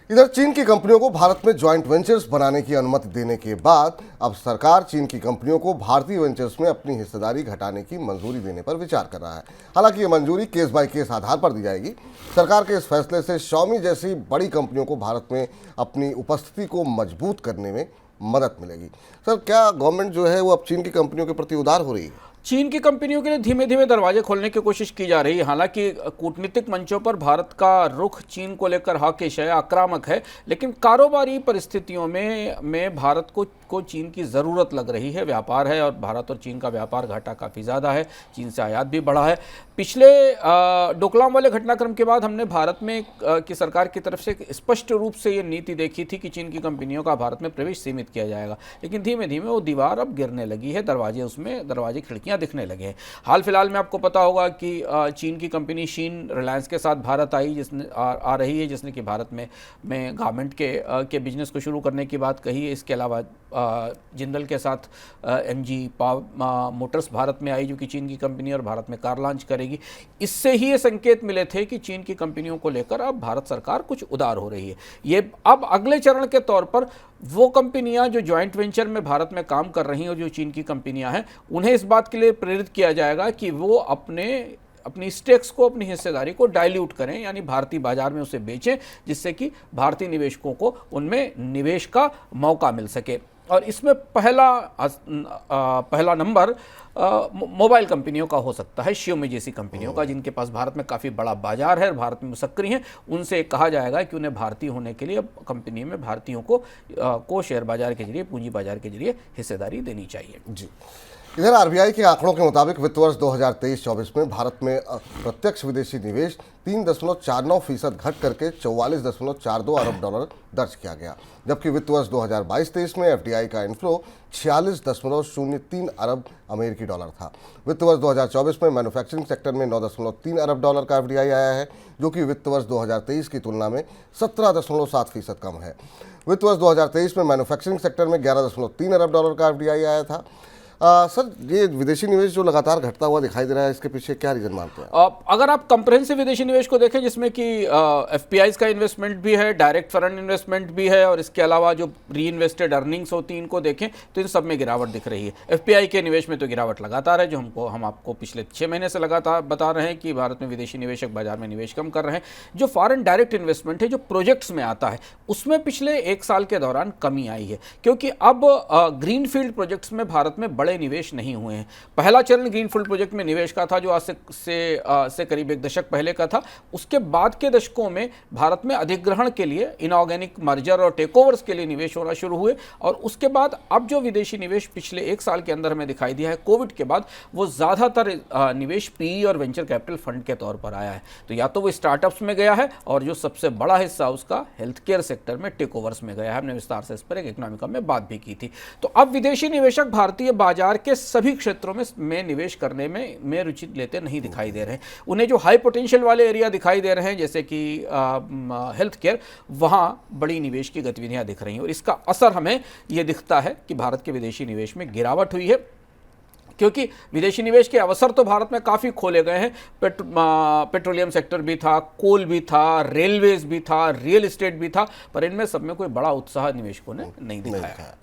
इधर चीन की कंपनियों को भारत में ज्वाइंट वेंचर्स बनाने की अनुमति देने के बाद अब सरकार चीन की कंपनियों को भारतीय वेंचर्स में अपनी हिस्सेदारी घटाने की मंजूरी देने पर विचार कर रहा है। हालांकि ये मंजूरी केस बाय केस आधार पर दी जाएगी। सरकार के इस फैसले से Xiaomi जैसी बड़ी कंपनियों को भारत में अपनी उपस्थिति को मजबूत करने में मदद मिलेगी। सर, क्या गवर्नमेंट जो है वो अब चीन की कंपनियों के प्रति उदार हो रही है? चीन की कंपनियों के लिए धीमे धीमे दरवाजे खोलने की कोशिश की जा रही है। हालांकि कूटनीतिक मंचों पर भारत का रुख चीन को लेकर हॉकिश है, आक्रामक है, लेकिन कारोबारी परिस्थितियों में भारत को चीन की ज़रूरत लग रही है। व्यापार है और भारत और चीन का व्यापार घाटा काफ़ी ज़्यादा है, चीन से आयात भी बढ़ा है। पिछले डोकलाम वाले घटनाक्रम के बाद हमने भारत में की सरकार की तरफ से स्पष्ट रूप से ये नीति देखी थी कि चीन की कंपनियों का भारत में प्रवेश सीमित किया जाएगा, लेकिन धीमे धीमे वो दीवार अब गिरने लगी है, दरवाजे खिड़कियाँ दिखने लगे हैं। हाल फिलहाल में आपको पता होगा कि चीन की कंपनी शीन रिलायंस के साथ भारत आई, जिसने आ रही है, जिसने कि भारत में गारमेंट के बिजनेस को शुरू करने की बात कही है। इसके अलावा जिंदल के साथ MG मोटर्स भारत में आई, जो कि चीन की कंपनी और भारत में कार लॉन्च करेगी। इससे ही ये संकेत मिले थे कि चीन की कंपनियों को लेकर अब भारत सरकार कुछ उदार हो रही है। ये अब अगले चरण के तौर पर वो कंपनियां जो जॉइंट वेंचर में भारत में काम कर रही हैं और जो चीन की कंपनियां हैं, उन्हें इस बात के लिए प्रेरित किया जाएगा कि वो अपनी स्टेक्स को, अपनी हिस्सेदारी को डाइल्यूट करें, यानी भारतीय बाजार में उसे बेचें, जिससे कि भारतीय निवेशकों को उनमें निवेश का मौका मिल सके। और इसमें पहला नंबर मोबाइल कंपनियों का हो सकता है, Xiaomi जैसी कंपनियों का, जिनके पास भारत में काफ़ी बड़ा बाजार है और भारत में सक्रिय हैं। उनसे कहा जाएगा कि उन्हें भारतीय होने के लिए कंपनी में भारतीयों को शेयर बाजार के जरिए, पूंजी बाजार के जरिए हिस्सेदारी देनी चाहिए। जी। इधर RBI के आंकड़ों के मुताबिक वित्त वर्ष 2023-24 में भारत में प्रत्यक्ष विदेशी निवेश 3.49% घट करके 44.42 अरब डॉलर दर्ज किया गया, जबकि वित्त वर्ष 2022-23 में FDI का इनफ्लो 46.03 अरब अमेरिकी डॉलर था। वित्त वर्ष 2024 में मैन्युफैक्चरिंग सेक्टर में 9.3 अरब डॉलर का FDI आया है, जो कि वित्त वर्ष 2023 की तुलना में 17.7% कम है। वित्त वर्ष 2023 में मैन्युफैक्चरिंग सेक्टर में 11.3 अरब डॉलर का FDI आया था। सर, ये विदेशी निवेश जो लगातार घटता हुआ दिखाई दे रहा है, इसके पीछे क्या रीजन मानते हैं? अगर आप कंप्रेहेंसिव विदेशी निवेश को देखें, जिसमें कि FPIs का इन्वेस्टमेंट भी है, डायरेक्ट फॉरेन इन्वेस्टमेंट भी है, और इसके अलावा जो री इन्वेस्टेड अर्निंग्स होती हैं, इनको देखें तो इन सब में गिरावट दिख रही है। FPI के निवेश में तो गिरावट लगातार है, जो हम आपको पिछले 6 महीने से लगातार बता रहे हैं कि भारत में विदेशी निवेशक बाजार में निवेश कम कर रहे हैं। जो फॉरेन डायरेक्ट इन्वेस्टमेंट है, जो प्रोजेक्ट्स में आता है, उसमें पिछले 1 साल के दौरान कमी आई है, क्योंकि अब ग्रीनफील्ड प्रोजेक्ट्स में भारत में बड़े निवेश नहीं हुए हैं। पहला चरण ग्रीनफील्ड प्रोजेक्ट में निवेश का था, जो आज से करीब 1 दशक पहले का था। उसके बाद के दशकों में भारत में अधिग्रहण के लिए, इनऑर्गेनिक मर्जर और टेकओवर्स के लिए निवेश होना शुरू हुए, और उसके बाद अब जो विदेशी निवेश पिछले 1 साल के अंदर हमें दिखाई दिया है कोविड के बाद, वो ज़्यादातर निवेश PE और वेंचर कैपिटल फंड के तौर पर आया है। तो या तो वो स्टार्टअप्स में गया है, और जो सबसे बड़ा हिस्सा उसका हेल्थ केयर सेक्टर में टेकओवर्स में गया है। हमने विस्तार से इस पर एक इकोनॉमिका में बात भी की थी। तो अब विदेशी निवेशक भारतीय बाजार के सभी क्षेत्रों में निवेश करने में रुचि लेते नहीं दिखाई दे रहे हैं। उन्हें जो हाई पोटेंशियल वाले एरिया दिखाई दे रहे हैं, जैसे कि हेल्थ केयर, वहां बड़ी निवेश की गतिविधियां दिख रही हैं, और इसका असर हमें यह दिखता है कि भारत के विदेशी निवेश में गिरावट हुई है। क्योंकि विदेशी निवेश के अवसर तो भारत में काफ़ी खोले गए हैं। पेट्रोलियम सेक्टर भी था, कोल भी था, रेलवेज भी था, रियल एस्टेट भी था, पर इनमें सब में कोई बड़ा उत्साह निवेशकों ने नहीं दिखाया।